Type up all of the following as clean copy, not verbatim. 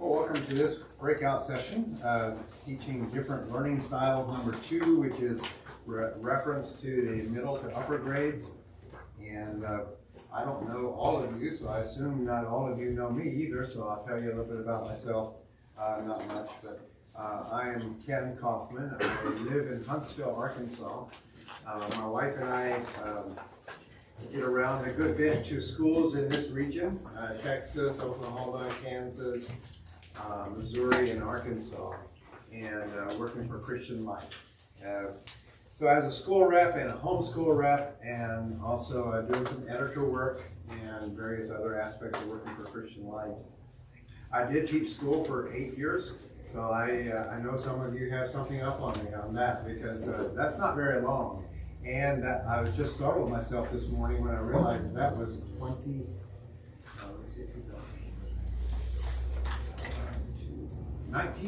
Well, welcome to this breakout session, teaching different learning styles number 2, which is reference to the middle to upper grades. And I don't know all of you, so I assume not all of you know me either, so I'll tell you a little bit about myself, not much, but I am Ken Kauffman. I live in Huntsville, Arkansas. My wife and I get around a good bit to schools in this region, Texas, Oklahoma, Kansas, Missouri, and Arkansas, and working for Christian Life. So as a school rep and a homeschool rep, and also doing some editor work and various other aspects of working for Christian Life. I did teach school for 8 years, so I know some of you have something up on me on that, because that's not very long. And I was just startled myself this morning when I realized that was 19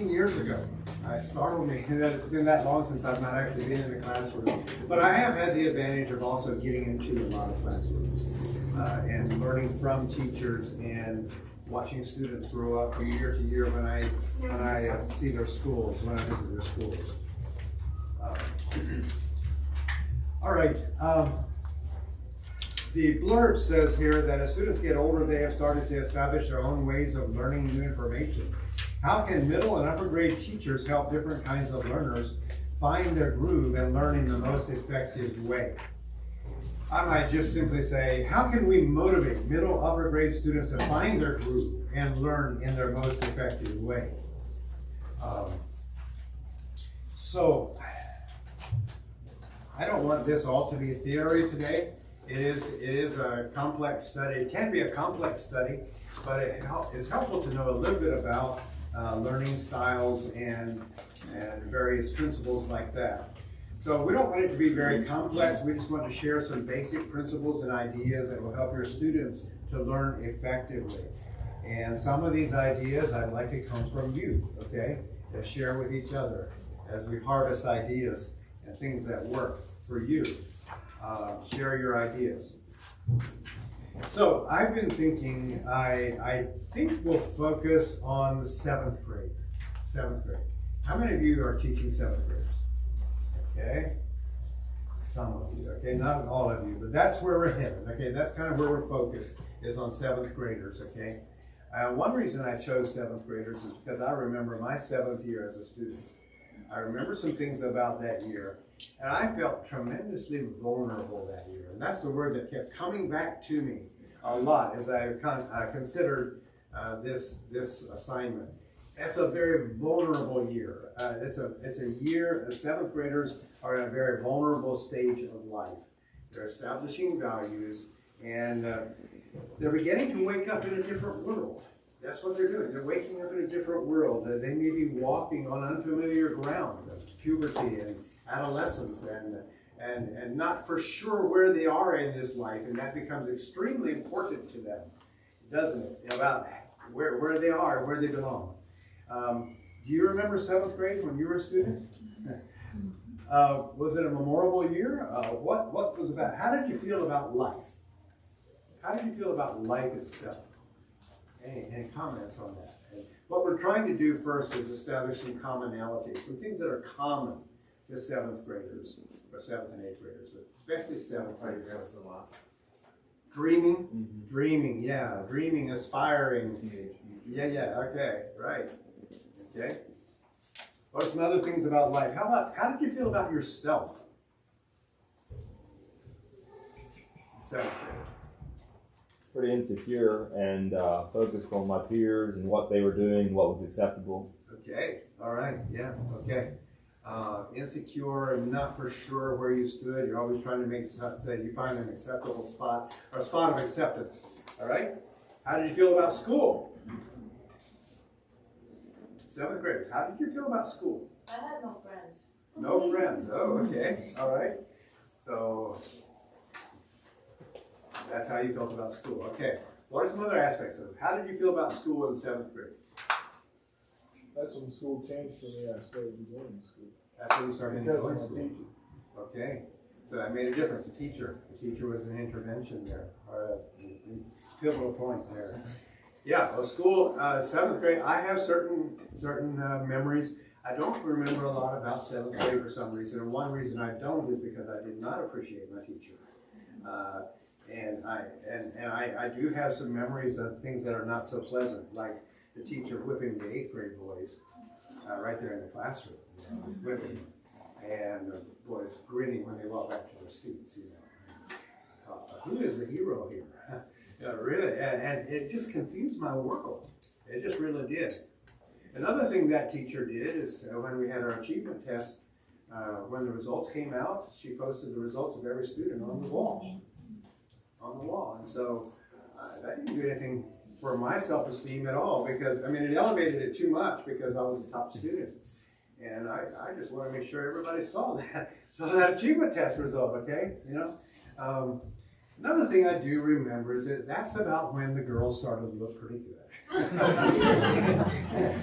years ago. It startled me that it's been that long since I've not actually been in the classroom. But I have had the advantage of also getting into a lot of classrooms and learning from teachers and watching students grow up year to year when I see their schools, when I visit their schools. All right. The blurb says here that as students get older, they have started to establish their own ways of learning new information. How can middle and upper grade teachers help different kinds of learners find their groove and learn in the most effective way? I might just simply say, how can we motivate middle, upper grade students to find their groove and learn in their most effective way? I don't want this all to be theory today. It is a complex study. It can be a complex study, but it's helpful to know a little bit about learning styles and various principles like that. So we don't want it to be very complex. We just want to share some basic principles and ideas that will help your students to learn effectively. And some of these ideas I'd like to come from you, okay? To share with each other as we harvest ideas and things that work for you. Share your ideas. So I've been thinking, I think we'll focus on the 7th grade. 7th grade. How many of you are teaching 7th graders? Okay. Some of you. Okay, not all of you, but that's where we're headed. Okay, that's kind of where we're focused, is on 7th graders. Okay. One reason I chose 7th graders is because I remember my 7th year as a student. I remember some things about that year, and I felt tremendously vulnerable that year. And that's the word that kept coming back to me a lot as I considered this assignment. It's a very vulnerable year. It's a year, the 7th graders are in a very vulnerable stage of life. They're establishing values, and they're beginning to wake up in a different world. That's what they're doing. They're waking up in a different world. They may be walking on unfamiliar ground of puberty and adolescence and not for sure where they are in this life, and that becomes extremely important to them, doesn't it? About where they are, where they belong. Do you remember 7th grade when you were a student? Was it a memorable year? What was about? How did you feel about life? How did you feel about life itself? Any comments on that? And what we're trying to do first is establish some commonalities, some things that are common to 7th graders, or 7th and 8th graders, but especially 7th graders. A lot. Dreaming, yeah, dreaming, aspiring. Yeah, okay, right. Okay. What are some other things about life? How did you feel about yourself? 7th grade. Pretty insecure and focused on my peers and what they were doing, what was acceptable. Okay, all right, yeah, okay. Insecure and not for sure where you stood. You're always trying to say you find an acceptable spot, or a spot of acceptance. All right? How did you feel about school? 7th graders, how did you feel about school? I had no friends. No friends. Oh, okay. All right. So that's how you felt about school. Okay. What are some other aspects of it? How did you feel about school in 7th grade? That's when school changed for me. I started enjoying school. That's when you started enjoying Because of my school. teacher. Okay. So that made a difference. The teacher was an intervention there, or a pivotal point there. Yeah, well, school, seventh grade, I have certain memories. I don't remember a lot about seventh grade for some reason, and one reason I don't is because I did not appreciate my teacher. And I do have some memories of things that are not so pleasant, like the teacher whipping the eighth grade boys right there in the classroom, you know, whipping them, and the boys grinning when they walk back to their seats, you know. Who is the hero here? Yeah, really, and it just confused my world. It just really did. Another thing that teacher did is when we had our achievement test, when the results came out, she posted the results of every student on the wall. And so that didn't do anything for my self-esteem at all, because, I mean, it elevated it too much because I was a top student. And I just want to make sure everybody saw that achievement test result, okay? You know? Another thing I do remember is that that's about when the girls started to look pretty good.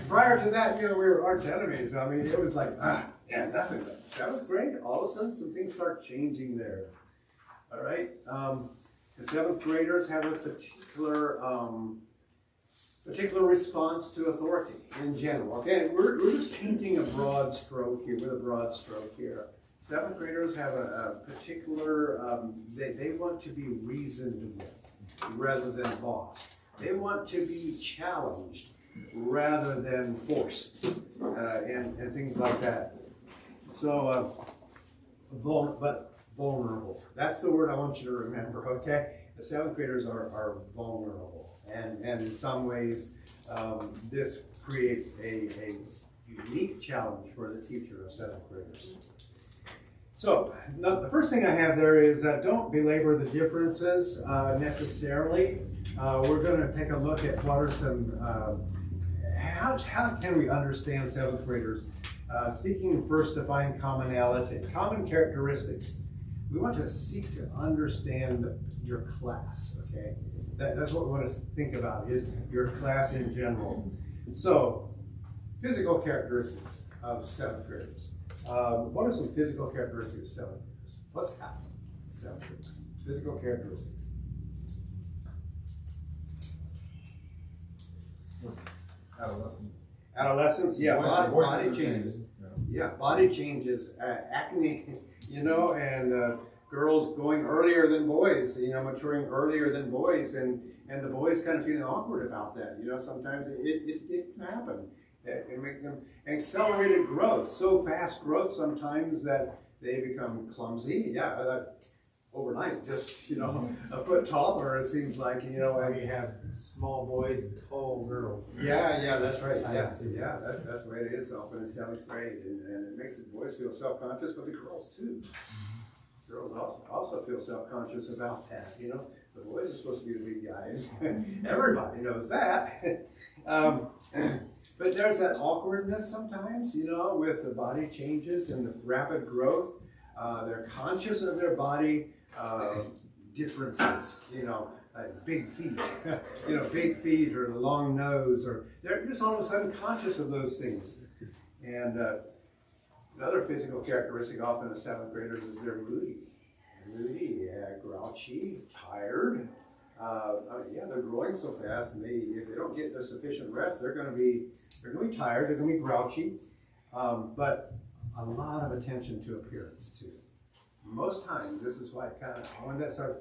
Prior to that, you know, we were arch enemies. I mean, it was like, yeah, nothing. Seventh grade, all of a sudden, some things start changing there. All right? The seventh graders have a particular response to authority in general. Okay, we're just painting a broad stroke here, with a broad stroke here. Seventh graders have a particular, they want to be reasoned with rather than bossed. They want to be challenged rather than forced, and things like that. So, vulnerable. That's the word I want you to remember, okay? The seventh graders are vulnerable. And in some ways, this creates a unique challenge for the teacher of seventh graders. So, the first thing I have there is don't belabor the differences necessarily. We're going to take a look at what are some, how can we understand seventh graders? Seeking first to find commonality, common characteristics. We want to seek to understand your class, okay? That's what we want to think about, is your class in general. So, physical characteristics of seventh graders. What are some physical characteristics of seventh graders? What's happening in seventh graders? Physical characteristics. Adolescence, yeah, body changes. Yeah, body changes, acne, you know, and girls going earlier than boys, you know, maturing earlier than boys, and the boys kind of feeling awkward about that. You know, sometimes it can happen. It make them accelerated growth, so fast growth sometimes that they become clumsy. Yeah, overnight, just, you know, a foot taller. It seems like, you know. Or you have small boys and tall girls. Yeah, that's right. Yeah, that's the way it is often in seventh grade, and it makes the boys feel self-conscious, but the girls too. Girls also feel self-conscious about that. You know, the boys are supposed to be the big guys. Everybody knows that. But there's that awkwardness sometimes, you know, with the body changes and the rapid growth. They're conscious of their body differences, you know, like big feet, you know, big feet or the long nose, or they're just all of a sudden conscious of those things. And another physical characteristic often of seventh graders is they're moody. Grouchy, tired. They're growing so fast, and if they don't get their sufficient rest, they're going to be tired. They're going to be grouchy. But a lot of attention to appearance too. Most times, this is why when that starts,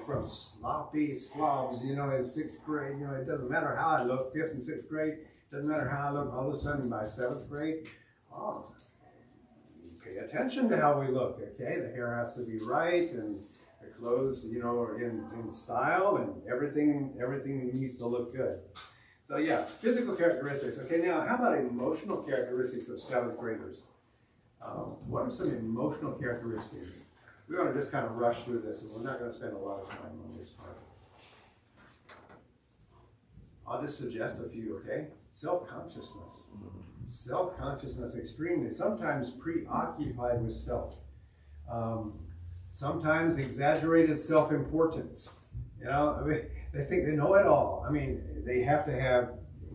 from sloppy slobs, you know, in sixth grade, you know, it doesn't matter how I look, fifth and sixth grade, doesn't matter how I look, all of a sudden by seventh grade, pay attention to how we look, okay? The hair has to be right, and the clothes, you know, are in style, and everything needs to look good. So yeah, physical characteristics. Okay, now how about emotional characteristics of seventh graders? What are some emotional characteristics? We want to just kind of rush through this, and we're not going to spend a lot of time on this part. I'll just suggest a few, okay? Self-consciousness. Self-consciousness, extremely. Sometimes preoccupied with self. Sometimes exaggerated self-importance. You know, I mean, they think they know it all. I mean, they have to have,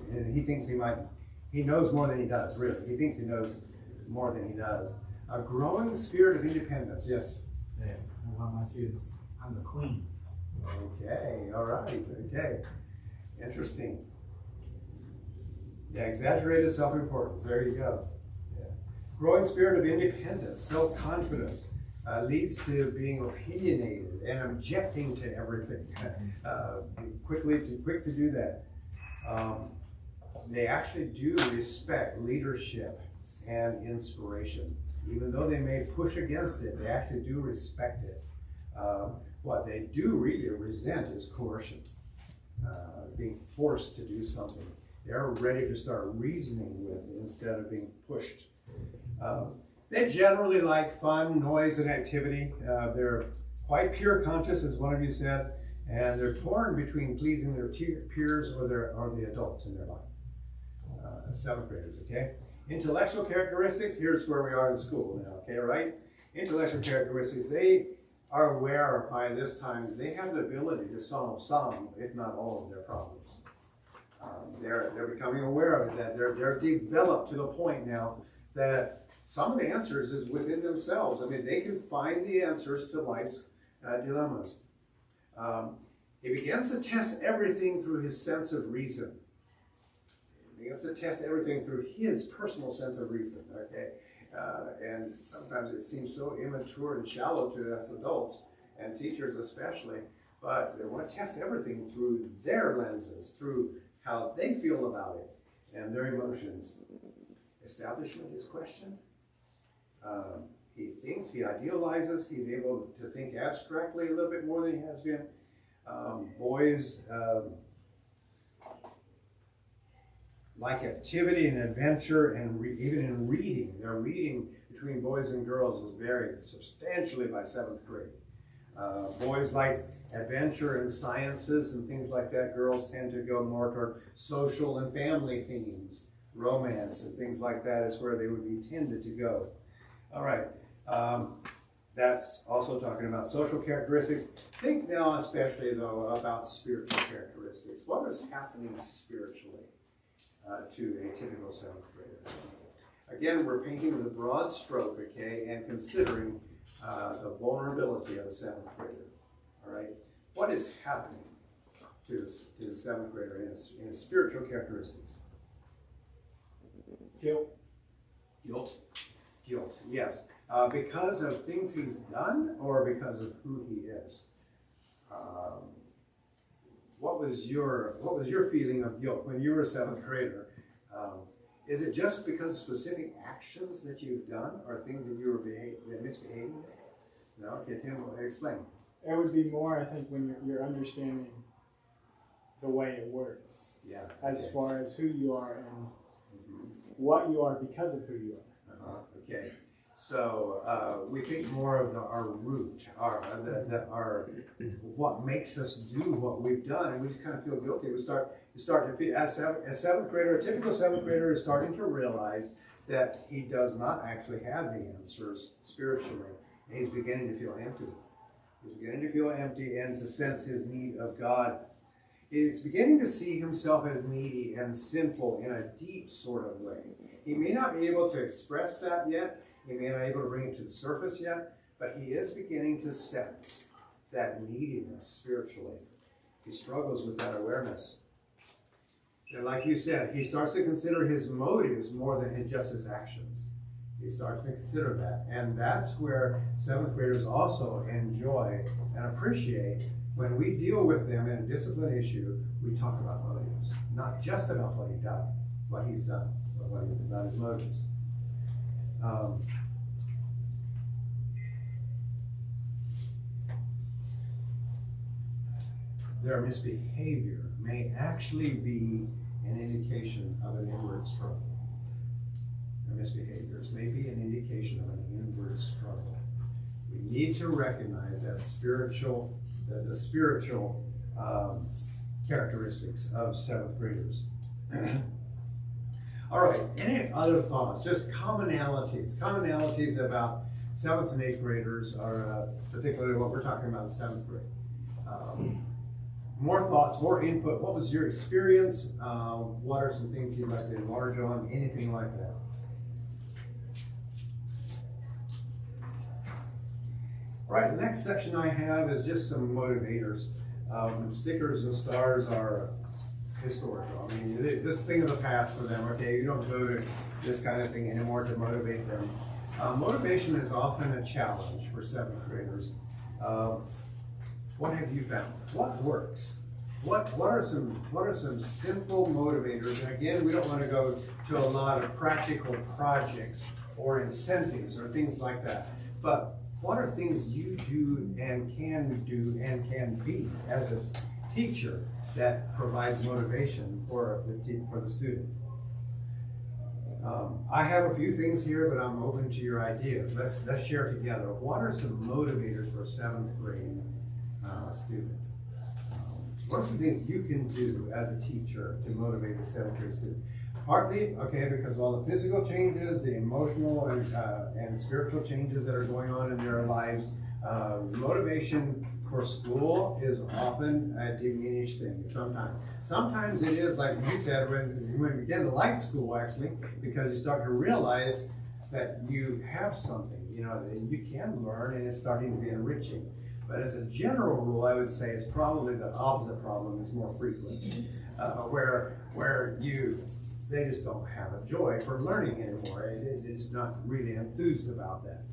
and he thinks he knows more than he does, really. He thinks he knows more than he does. A growing spirit of independence, yes? Yeah, one of my students, I'm the queen. Okay, all right, okay. Interesting. Yeah, exaggerated self-importance. There you go. Yeah. Growing spirit of independence, self-confidence leads to being opinionated and objecting to everything. Quick to do that. They actually do respect leadership and inspiration. Even though they may push against it, they actually do respect it. What they do really resent is coercion, being forced to do something. They're ready to start reasoning with instead of being pushed. They generally like fun, noise, and activity. They're quite pure conscious, as one of you said, and they're torn between pleasing their peers or the adults in their life. Seventh graders, okay? Intellectual characteristics, here's where we are in school now, okay, right? Intellectual characteristics, they are aware by this time they have the ability to solve some, if not all, of their problems. They're becoming aware of it, that they're developed to the point now that some of the answers is within themselves. I mean, they can find the answers to life's dilemmas. He begins to test everything through his sense of reason. He begins to test everything through his personal sense of reason, okay? And sometimes it seems so immature and shallow to us adults, and teachers especially, but they want to test everything through their lenses, through how they feel about it, and their emotions. Establishment is questioned. He thinks, he idealizes, he's able to think abstractly a little bit more than he has been. Boys like activity and adventure, and even in reading. Their reading between boys and girls is varied substantially by 7th grade. Boys like adventure and sciences and things like that. Girls tend to go more toward social and family themes. Romance and things like that is where they would be tended to go. All right. That's also talking about social characteristics. Think now especially, though, about spiritual characteristics. What is happening spiritually to a typical 7th grader? Again, we're painting with a broad stroke, okay, and considering the vulnerability of a 7th grader. All right? What is happening to the 7th grader in his spiritual characteristics? Guilt. Guilt, yes. Because of things he's done or because of who he is? What was your feeling of guilt when you were a 7th grader? Is it just because of specific actions that you've done or things that you were misbehaving? No? Okay, Tim, explain. It would be more, I think, when you're understanding the way it works, Yeah. as far as who you are and what you are because of who you are. Okay. So we think more of our root, our what makes us do what we've done, and we just kind of feel guilty. You start to feel, as 7th grader, a typical 7th grader is starting to realize that he does not actually have the answers spiritually, and he's beginning to feel empty. He's beginning to feel empty and to sense his need of God. He's beginning to see himself as needy and sinful in a deep sort of way. He may not be able to express that yet. He may not be able to bring it to the surface yet, but he is beginning to sense that neediness spiritually. He struggles with that awareness. And like you said, he starts to consider his motives more than just his actions. He starts to consider that. And that's where 7th graders also enjoy and appreciate when we deal with them in a discipline issue, we talk about motives. Not just about what he's done, but about his motives. Their misbehavior may actually be an indication of an inward struggle. Their misbehaviors may be an indication of an inward struggle. We need to recognize that the spiritual characteristics of 7th graders. All right, any other thoughts? Just commonalities. Commonalities about 7th and 8th graders are particularly what we're talking about in 7th grade. More thoughts, more input. What was your experience? What are some things you'd like to enlarge on? Anything like that? All right, the next section I have is just some motivators. Stickers and stars are historical. I mean, this thing of the past for them, okay? You don't go to this kind of thing anymore to motivate them. Motivation is often a challenge for seventh graders. What have you found? What works? What are some simple motivators? And again, we don't want to go to a lot of practical projects or incentives or things like that. But what are things you do and can be as a teacher that provides motivation for the student? I have a few things here, but I'm open to your ideas. Let's share together. What are some motivators for a seventh grade student? What are some things you can do as a teacher to motivate a seventh grade student? Partly, okay, because all the physical changes, the emotional and spiritual changes that are going on in their lives, motivation for school is often a diminished thing sometimes. Sometimes it is, like you said, when you begin to like school, actually, because you start to realize that you have something, that you can learn, and it's starting to be enriching. But as a general rule, I would say it's probably the opposite problem is more frequent, where they just don't have a joy for learning anymore. They're just not really enthused about that.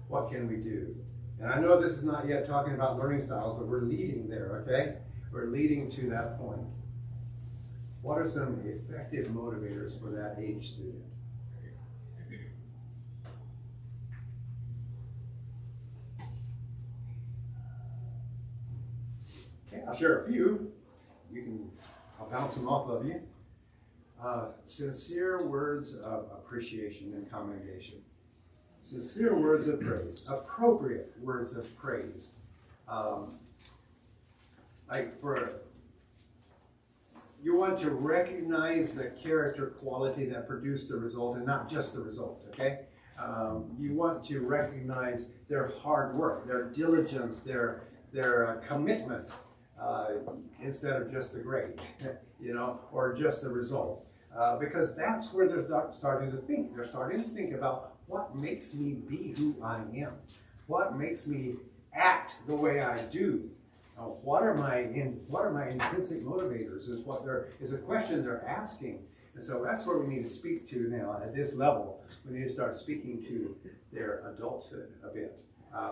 What can we do? And I know this is not yet talking about learning styles, but we're leading there, okay? We're leading to that point. What are some effective motivators for that age student? Okay, I'll share a few. I'll bounce them off of you. Sincere words of appreciation and commendation. Sincere words of praise. Appropriate words of praise. You want to recognize the character quality that produced the result and not just the result, okay? You want to recognize their hard work, their diligence, their commitment, instead of just the grade, or just the result. Because that's where they're starting to think. They're starting to think about what makes me be who I am. What makes me act the way I do. What are my intrinsic motivators? Is a question they're asking. And so that's where we need to speak to now at this level. We need to start speaking to their adulthood a bit,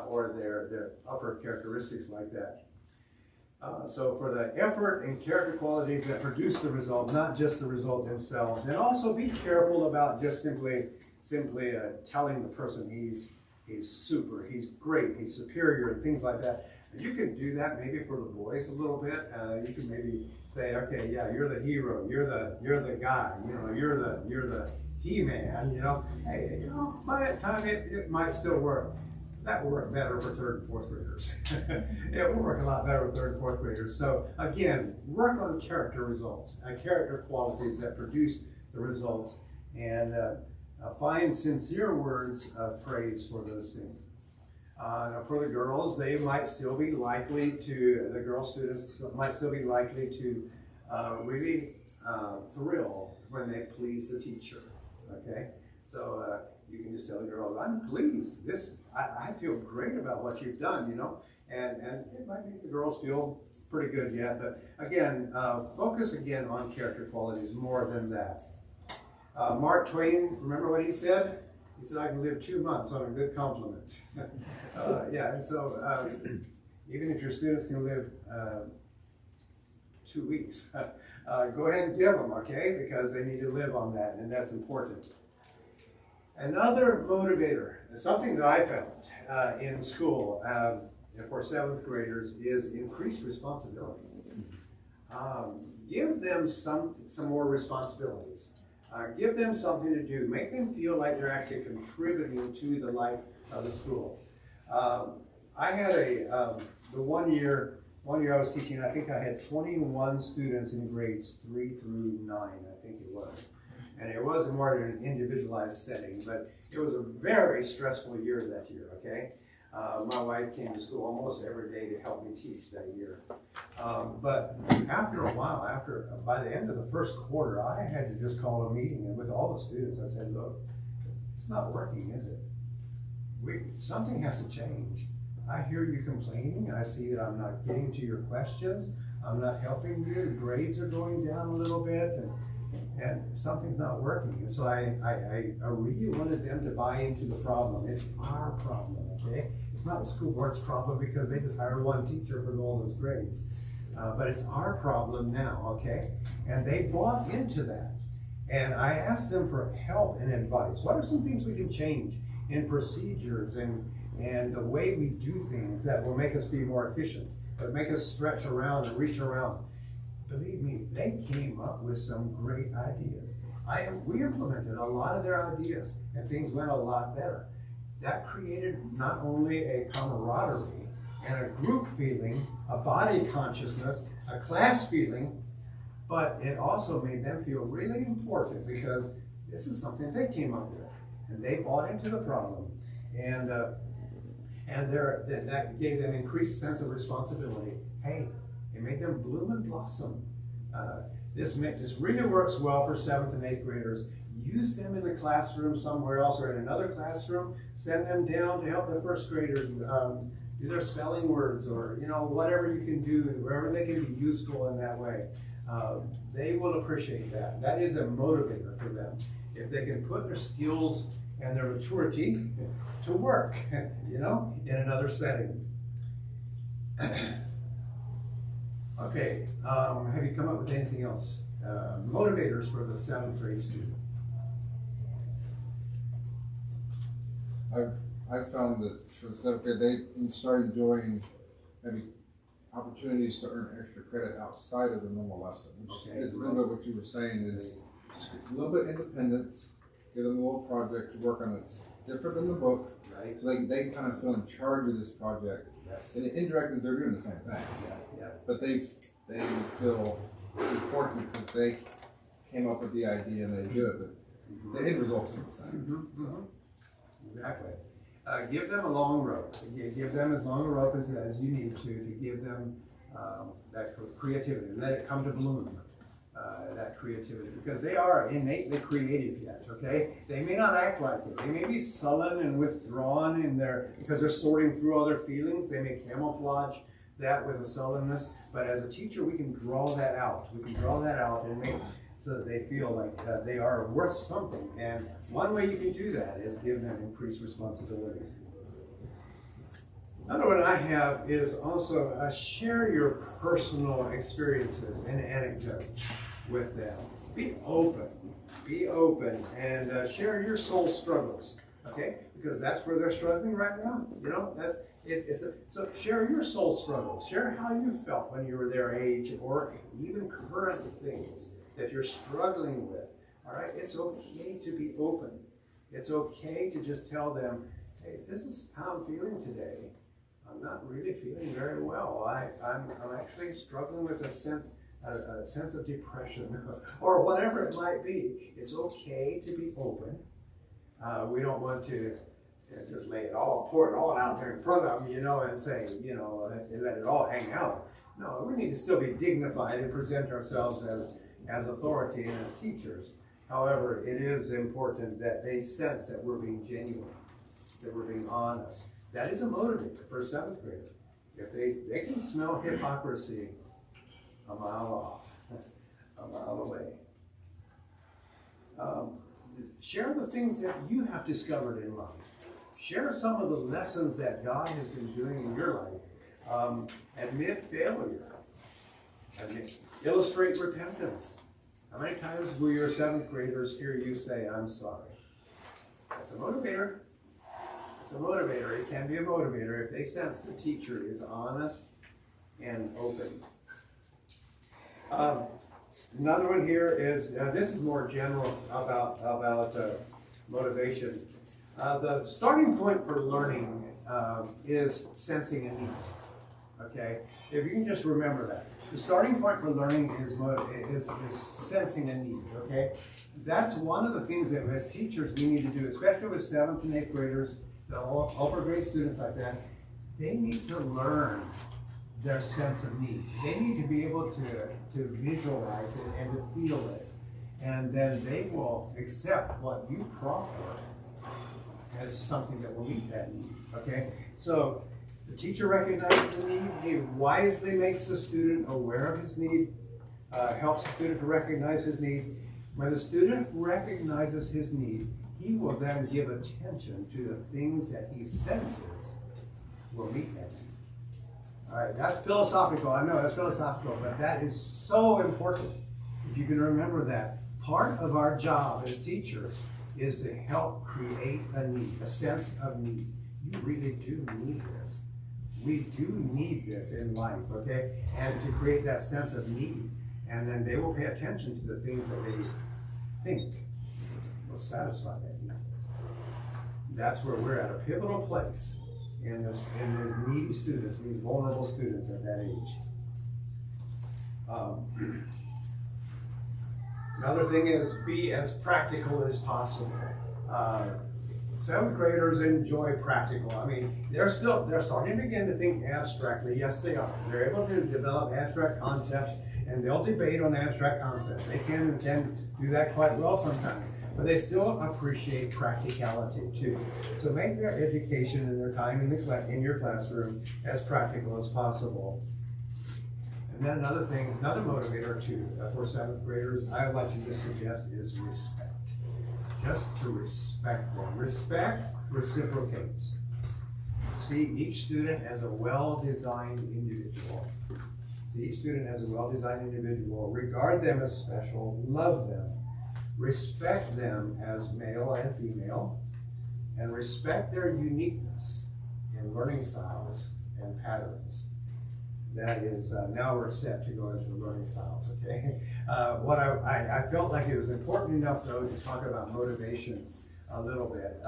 or their upper characteristics like that. So for the effort and character qualities that produce the result, not just the result themselves. And also be careful about just simply telling the person he's super, he's great, he's superior, and things like that. You can do that maybe for the boys a little bit. You can maybe say, okay, yeah, you're the hero, you're the guy, you're the he-man, Hey, by that time it might still work. That will work better for third and fourth graders. It will work a lot better with third and fourth graders. So again, work on character results, character qualities that produce the results, and find sincere words of praise for those things. For the girls, they might still be likely to, the girl students might still be likely to really thrill when they please the teacher, okay? So you can just tell the girls, I'm pleased. I feel great about what you've done, and it might make the girls feel pretty good yet. But again, focus again on character qualities more than that. Mark Twain, remember what he said? He said, I can live 2 months on a good compliment. Yeah, and so even if your students can live 2 weeks, go ahead and give them, okay? Because they need to live on that, and that's important. Another motivator, something that I found in school for seventh graders, is increased responsibility. Give them some more responsibilities. Give them something to do. Make them feel like they're actually contributing to the life of the school. I had the one year I was teaching, I think I had 21 students in grades 3 through 9, I think it was. And it was more in an individualized setting, but it was a very stressful year that year, okay? My wife came to school almost every day to help me teach that year. But after a while, by the end of the first quarter, I had to just call a meeting, and with all the students, I said, look, it's not working, is it? Something has to change. I hear you complaining. I see that I'm not getting to your questions. I'm not helping you, the grades are going down a little bit, and something's not working. And so I really wanted them to buy into the problem. It's our problem, okay? It's not the school board's problem because they just hired one teacher for all those grades. But it's our problem now, okay? And they bought into that. And I asked them for help and advice. What are some things we can change in procedures and the way we do things that will make us be more efficient, but make us stretch around and reach around? Believe me, they came up with some great ideas. We implemented a lot of their ideas, and things went a lot better. That created not only a camaraderie and a group feeling, a body consciousness, a class feeling, but it also made them feel really important because this is something they came up with, and they bought into the problem, and that gave them increased sense of responsibility. Hey, it made them bloom and blossom. This really works well for 7th and 8th graders. Use them in the classroom somewhere else or in another classroom. Send them down to help the 1st graders do their spelling words, or whatever you can do, wherever they can be useful in that way. They will appreciate that. That is a motivator for them. If they can put their skills and their maturity to work, in another setting. Okay, have you come up with anything else? Motivators for the 7th grade student. I've found that for the 7th grade, they start enjoying maybe opportunities to earn extra credit outside of the normal lesson, which is a little bit what you were saying, is just a little bit of independence, give them a little project to work on that's different than the book, Right. so they kind of feel in charge of this project. Yes. And indirectly, they're doing the same thing. Yeah. But they feel important because they came up with the idea and they do it, but the end result's the same. Exactly. Give them a long rope. Give them as long a rope as you need to give them that creativity. Let it come to bloom, that creativity, because they are innately creative yet, okay? They may not act like it. They may be sullen and withdrawn because they're sorting through all their feelings. They may camouflage that with a sullenness, but as a teacher, we can draw that out. We can draw that out and make so that they feel like they are worth something. And one way you can do that is give them increased responsibilities. Another one I have is also share your personal experiences and anecdotes with them. Be open, and share your soul struggles, okay? Because that's where they're struggling right now. So share your soul struggles. Share how you felt when you were their age, or even current things that you're struggling with. All right, it's okay to be open. It's okay to just tell them, hey, this is how I'm feeling today. I'm not really feeling very well. I'm actually struggling with a sense of depression or whatever it might be. It's okay to be open. We don't want to just pour it all out there in front of them, and say, and let it all hang out. No, we need to still be dignified and present ourselves as authority and as teachers. However, it is important that they sense that we're being genuine, that we're being honest. That is a motivator for a 7th grader. If they can smell hypocrisy a mile off, a mile away. Share the things that you have discovered in life. Share some of the lessons that God has been doing in your life. Admit failure. Illustrate repentance. How many times will your 7th graders hear you say, I'm sorry? That's a motivator. It's a motivator. It can be a motivator if they sense the teacher is honest and open. Another one here is, this is more general about motivation. The starting point for learning is sensing a need. Okay? If you can just remember that. The starting point for learning is sensing a need. Okay? That's one of the things that as teachers we need to do, especially with 7th and 8th graders, the upper grade students like that. They need to learn their sense of need. They need to be able to visualize it and to feel it. And then they will accept what you proffer as something that will meet that need. Okay? So The teacher recognizes the need. He wisely makes the student aware of his need, helps the student to recognize his need. When the student recognizes his need, he will then give attention to the things that he senses will meet that need. All right, that's philosophical. I know that's philosophical, but that is so important. If you can remember that, part of our job as teachers is to help create a need, a sense of need. You really do need this. We do need this in life, okay? And to create that sense of need. And then they will pay attention to the things that they think will satisfy that need. That's where we're at a pivotal place in those needy students, these vulnerable students at that age. Another thing is be as practical as possible. Seventh graders enjoy practical. I mean, they're starting to begin to think abstractly. Yes, they are. They're able to develop abstract concepts, and they'll debate on abstract concepts. They can do that quite well sometimes, but they still appreciate practicality too. So make their education and their time in your classroom as practical as possible. And then another thing, another motivator too for seventh graders, I would like to just suggest is respect. Just to respect them. Respect reciprocates. See each student as a well-designed individual. See each student as a well-designed individual. Regard them as special. Love them. Respect them as male and female. And respect their uniqueness in learning styles and patterns. That is, now we're set to go into the learning styles, okay? What I felt like it was important enough, though, to talk about motivation a little bit.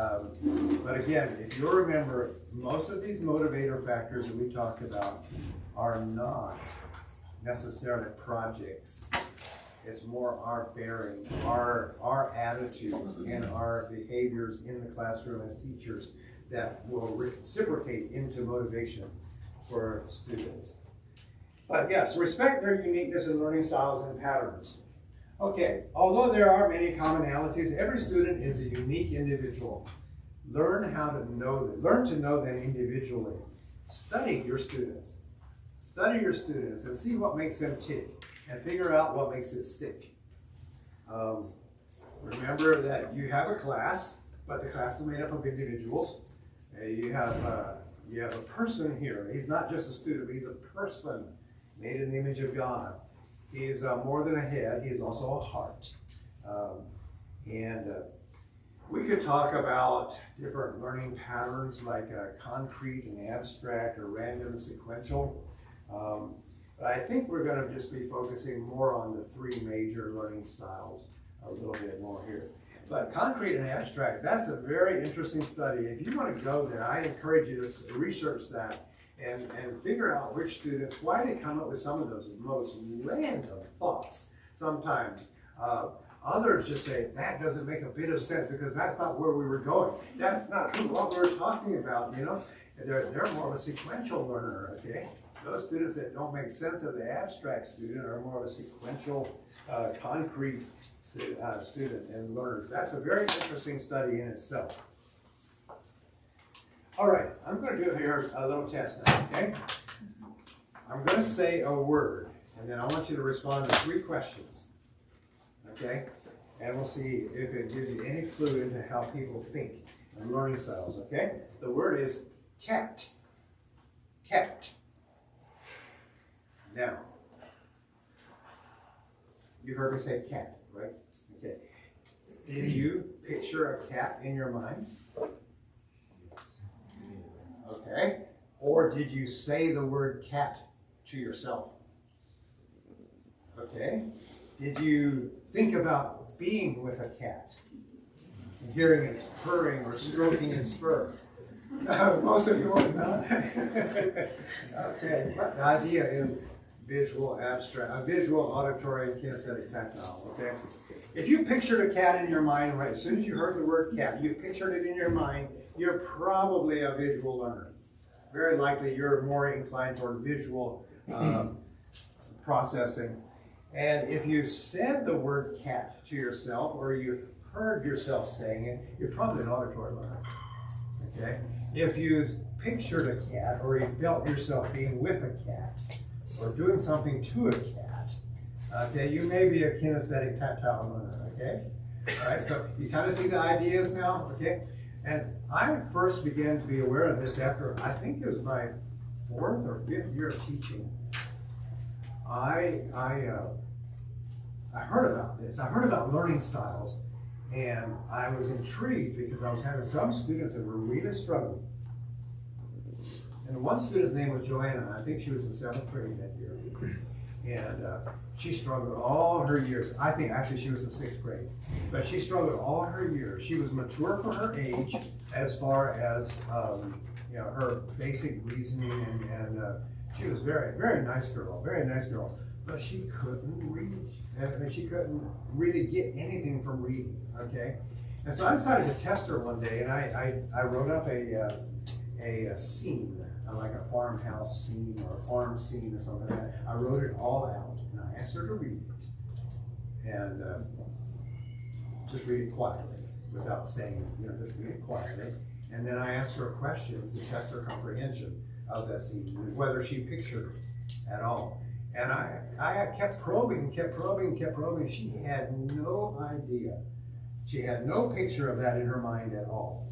But again, if you'll remember, most of these motivator factors that we talked about are not necessarily projects. It's more our bearing, our attitudes, and our behaviors in the classroom as teachers that will reciprocate into motivation for students. But yes, respect their uniqueness in learning styles and patterns. Okay, although there are many commonalities, every student is a unique individual. Learn to know them individually. Study your students. Study your students and see what makes them tick and figure out what makes it stick. Remember that you have a class, but the class is made up of individuals. You have a person here. He's not just a student, but he's a person made in the image of God. He is more than a head, he is also a heart. We could talk about different learning patterns like concrete and abstract or random sequential. But I think we're going to just be focusing more on the three major learning styles a little bit more here. But concrete and abstract, that's a very interesting study. If you want to go there, I encourage you to research that and figure out which students, why they come up with some of those most random thoughts sometimes. Others just say, that doesn't make a bit of sense because that's not where we were going. That's not what we were talking about, you know. They're more of a sequential learner, okay? Those students that don't make sense of the abstract student are more of a sequential, concrete student and learners. That's a very interesting study in itself. All right, I'm going to do here a little test now, okay? I'm going to say a word, and then I want you to respond to 3 questions, okay? And we'll see if it gives you any clue into how people think and learning styles, okay? The word is cat. Cat. Now, you heard me say cat, right? Okay. Did you picture a cat in your mind? Okay. Or did you say the word cat to yourself? Okay. Did you think about being with a cat? Hearing its purring or stroking its fur? Most of you would not. Okay. But the idea is visual, abstract, visual, auditory, kinesthetic, tactile, okay? If you pictured a cat in your mind, right, as soon as you heard the word cat, you pictured it in your mind, you're probably a visual learner. Very likely you're more inclined toward visual processing. And if you said the word cat to yourself, or you heard yourself saying it, you're probably an auditory learner, okay? If you pictured a cat, or you felt yourself being with a cat, or doing something to a cat, okay, you may be a kinesthetic tactile learner, okay? All right, so you kind of see the ideas now, okay? And I first began to be aware of this after, I think it was my 4th or 5th year of teaching. I heard about this. I heard about learning styles, and I was intrigued because I was having some students that were really struggling. And one student's name was Joanna. I think she was in 7th grade that year. And she struggled all her years. I think actually she was in 6th grade. But she struggled all her years. She was mature for her age as far as her basic reasoning, and she was very, very nice girl, very nice girl. But she couldn't read. I mean, she couldn't really get anything from reading, okay? And so I decided to test her one day, and I wrote up a scene, like a farmhouse scene or a farm scene or something like that. I wrote it all out, and I asked her to read it. And just read it quietly, without saying, just read it quietly. And then I asked her questions to test her comprehension of that scene, whether she pictured it at all. And I kept probing. She had no idea. She had no picture of that in her mind at all,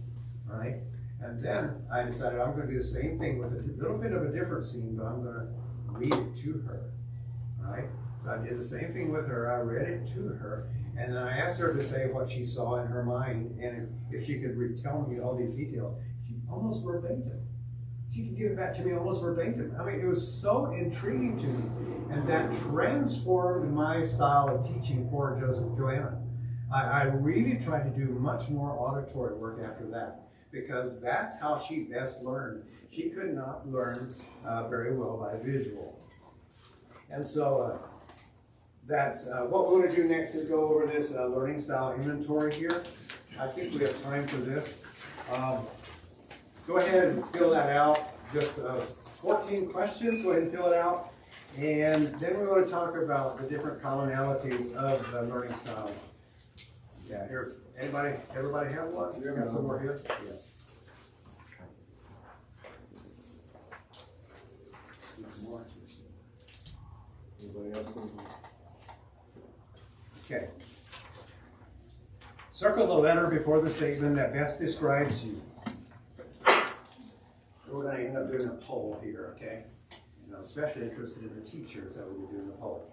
right? And then I decided I'm going to do the same thing with a little bit of a different scene, but I'm going to read it to her, right? So I did the same thing with her. I read it to her, and then I asked her to say what she saw in her mind, and if she could tell me all these details. She almost verbatim. She could give it back to me almost verbatim. I mean, it was so intriguing to me, and that transformed my style of teaching for Joanna. I really tried to do much more auditory work after that, because that's how she best learned. She could not learn very well by visual. And so that's what we're going to do next is go over this learning style inventory here. I think we have time for this. Go ahead and fill that out. Just 14 questions. Go ahead and fill it out. And then we want to talk about the different commonalities of learning styles. Yeah, here. Everybody have one? You got some more here? Yes. Need some more. Anybody else? Okay. Circle the letter before the statement that best describes you. We're going to end up doing a poll here, okay? And I'm especially interested in the teachers that will be doing the poll.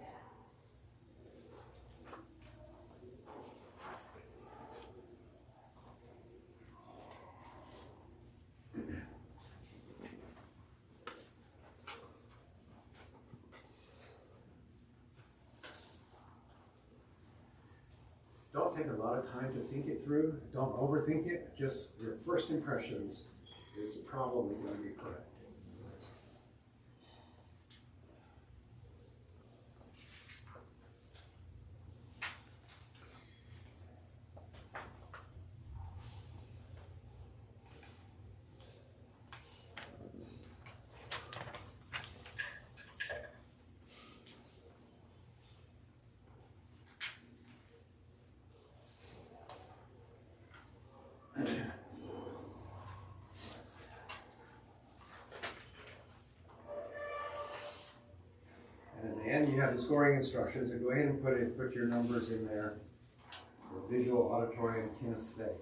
Don't take a lot of time to think it through. Don't overthink it. Just your first impressions is probably going to be correct. And you have the scoring instructions, so go ahead and put your numbers in there for visual, auditory, and kinesthetic.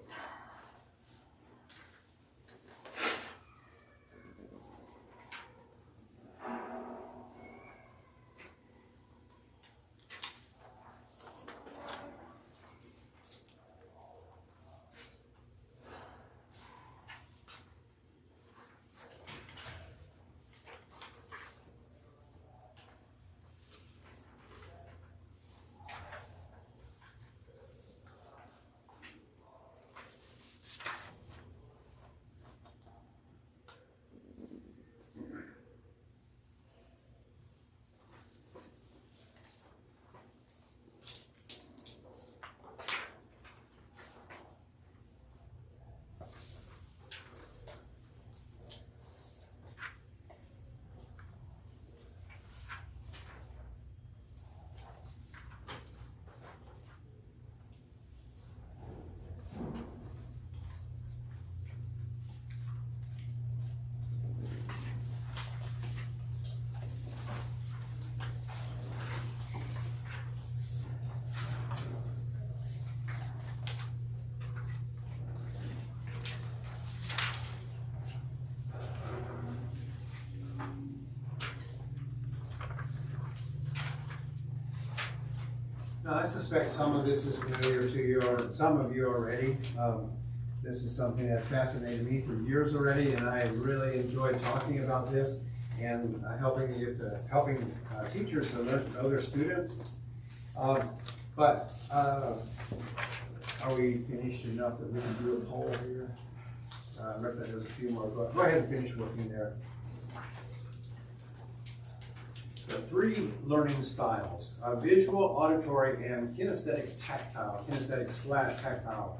Now, I suspect some of this is familiar to you, or some of you already. This is something that's fascinated me for years already, and I really enjoy talking about this and helping teachers to know their students. But are we finished enough that we can do a poll here? Unless there's a few more. Go ahead and finish working there. The 3 learning styles, visual, auditory, and kinesthetic/tactile,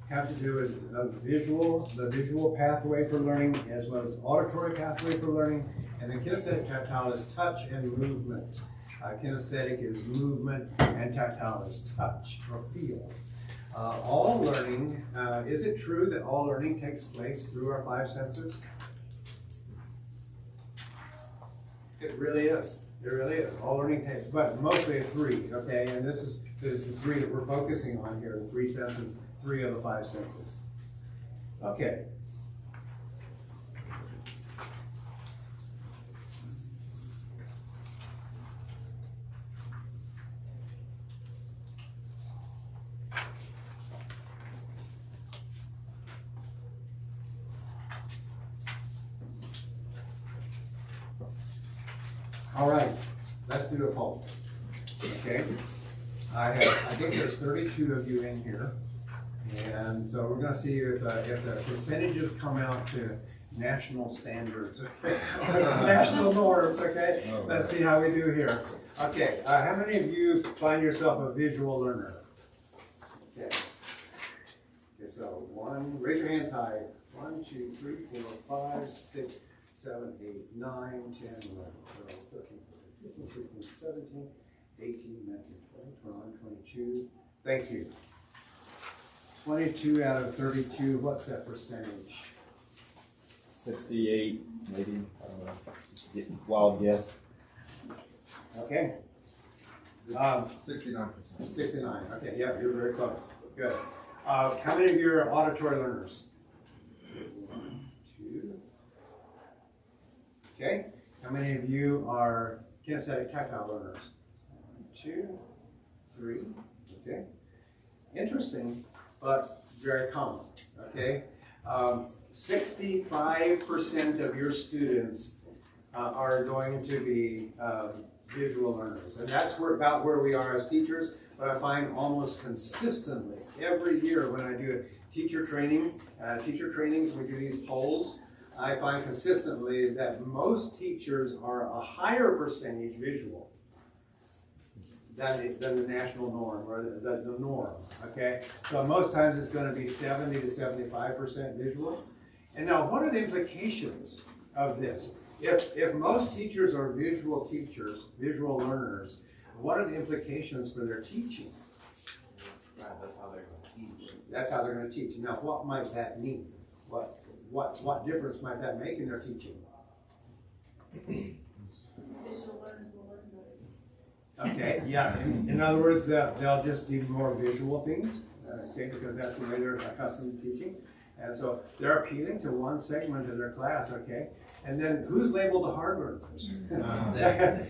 have to do with the visual pathway for learning, as well as auditory pathway for learning, and the kinesthetic tactile is touch and movement. Kinesthetic is movement, and tactile is touch or feel. All learning, is it true that all learning takes place through our 5 senses? It really is. It really is. All learning takes, but mostly 3, okay? And this is the 3 that we're focusing on here, the 3 senses, 3 of the 5 senses. Okay. All right, let's do a poll. Okay, I think there's 32 of you in here, and so we're going to see if the percentages come out to national standards, national norms. Okay, let's see how we do here. Okay, how many of you find yourself a visual learner? Okay. Okay, so raise your hands high. 1, 2, 3, 4, 5, 6, 7, 8, 9, 10, 11, 12, 13, 14, 15, 16, 17, 18, 19, 20, 21, 22. Thank you. 22 out of 32, what's that percentage? 68, maybe. I don't know. Wild guess. Okay. 69%. 69. Okay, yeah, you're very close. Good. How many of you are auditory learners? 1, 2. Okay. How many of you are kinesthetic tactile learners? 1, 2, 3. Okay. Interesting, but very common. Okay. 65% of your students are going to be visual learners, and that's about where we are as teachers. But I find almost consistently every year when I do teacher trainings, we do these polls. I find consistently that most teachers are a higher percentage visual than the national norm, or the norm, okay? So most times it's going to be 70 to 75% visual. And now, what are the implications of this? If most teachers are visual teachers, visual learners, what are the implications for their teaching? Right, that's how they're going to teach. That's how they're going to teach. Now, what might that mean? What difference might that make in their teaching? Visual learners will learn better. Okay, yeah. In other words, they'll just do more visual things, okay, because that's the way they're accustomed to teaching. And so they're appealing to one segment of their class, okay? And then who's labeled the hard learners? Yeah,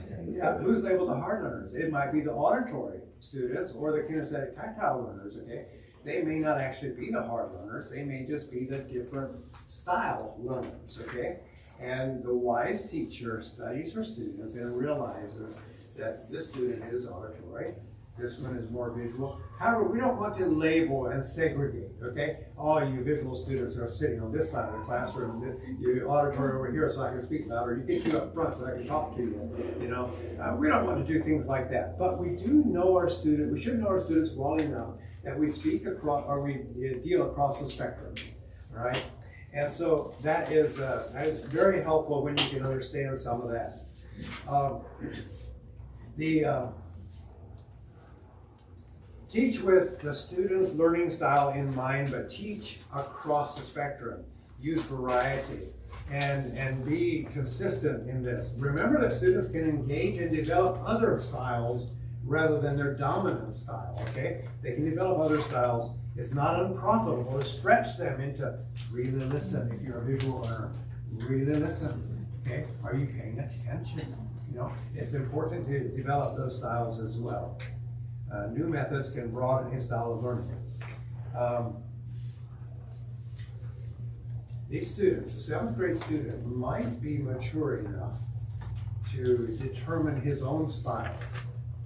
who's labeled the hard learners? It might be the auditory students or the kinesthetic tactile learners, okay? They may not actually be the hard learners. They may just be the different style learners, okay? And the wise teacher studies her students and realizes that this student is auditory, this one is more visual. However, we don't want to label and segregate, okay? All you visual students are sitting on this side of the classroom, you auditory over here so I can speak louder, you get you up front so I can talk to you, you know? We don't want to do things like that, but we do know our students, we should know our students well enough that we speak across, or we deal across the spectrum, all right? And so that is very helpful when you can understand some of that. Teach with the student's learning style in mind, but teach across the spectrum. Use variety and be consistent in this. Remember that students can engage and develop other styles rather than their dominant style, okay? They can develop other styles. It's not unprofitable to stretch them into really listen if you're a visual learner. Really listen, okay? Are you paying attention? You know, it's important to develop those styles as well. new methods can broaden his style of learning. These students, a seventh grade student, might be mature enough to determine his own style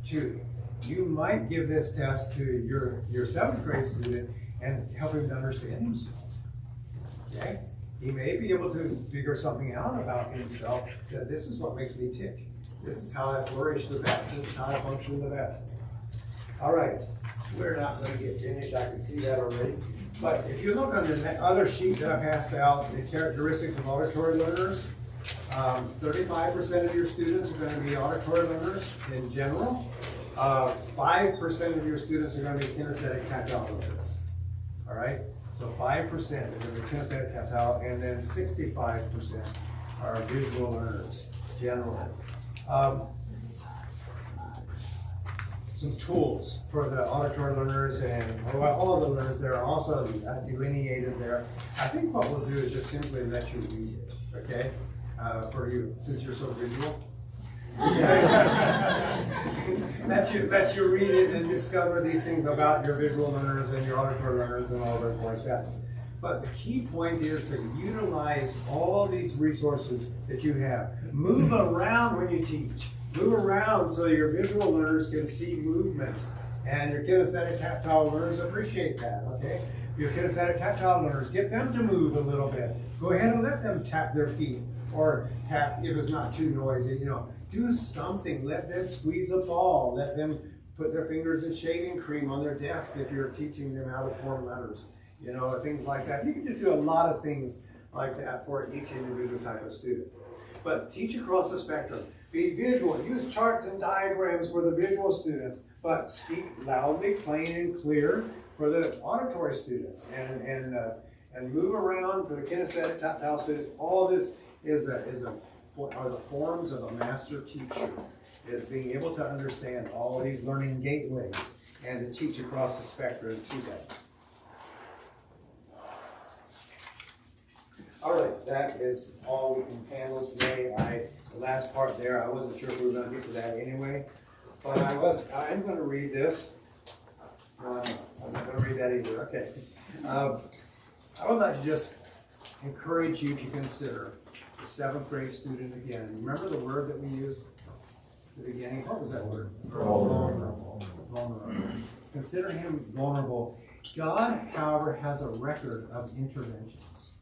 too. You might give this test to your seventh grade student and help him to understand himself. Okay? He may be able to figure something out about himself, that this is what makes me tick. This is how I flourish the best. This is how I function the best. All right, we're not going to get finished. I can see that already. But if you look on the other sheet that I passed out, the characteristics of auditory learners, 35% of your students are going to be auditory learners in general. 5% of your students are going to be kinesthetic tactile learners. All right? So 5% are going to be kinesthetic tactile, and then 65% are visual learners, generally. Some tools for the auditory learners and all of the learners that are also delineated there. I think what we'll do is just simply let you read it, okay? For you, since you're so visual. let you read it and discover these things about your visual learners and your auditory learners and all those like that. But the key point is to utilize all these resources that you have. Move around when you teach. Move around so your visual learners can see movement. And your kinesthetic tactile learners appreciate that, okay? Your kinesthetic tactile learners, get them to move a little bit. Go ahead and let them tap their feet, or tap if it's not too noisy, you know. Do something, let them squeeze a ball, let them put their fingers in shaving cream on their desk if you're teaching them how to form letters, you know, things like that. You can just do a lot of things like that for each individual type of student. But teach across the spectrum. Be visual, use charts and diagrams for the visual students, but speak loudly, plain and clear for the auditory students, and move around for the kinesthetic tactile students. All this are the forms of a master teacher, is being able to understand all these learning gateways and to teach across the spectrum to them. All right, that is all we can handle today. The last part there, I wasn't sure if we were going to get to that anyway, but I'm going to read this. No, I'm not going to read that either. Okay. I would like to just encourage you to consider the seventh grade student again. Remember the word that we used at the beginning? What was that word? Vulnerable. Vulnerable. Consider him vulnerable. God, however, has a record of interventions.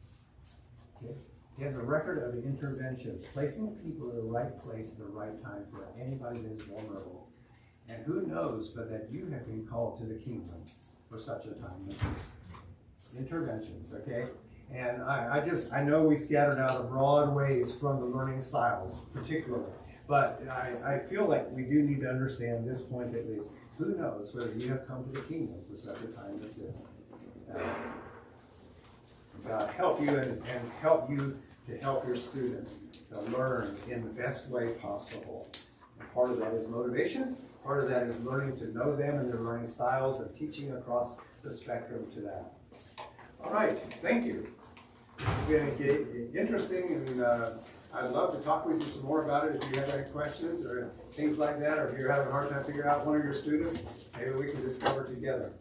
Okay? He has a record of interventions, placing people in the right place at the right time for anybody that is vulnerable. And who knows but that you have been called to the kingdom for such a time as this. Interventions, okay? And I know we scattered out a broad ways from the learning styles, particularly. But I feel like we do need to understand this point that who knows whether you have come to the kingdom for such a time as this. God help you and help you to help your students to learn in the best way possible. And part of that is motivation. Part of that is learning to know them and their learning styles and teaching across the spectrum to that. All right, thank you. It's been interesting, and I'd love to talk with you some more about it if you have any questions or things like that, or if you're having a hard time figuring out one of your students, maybe we can discover together.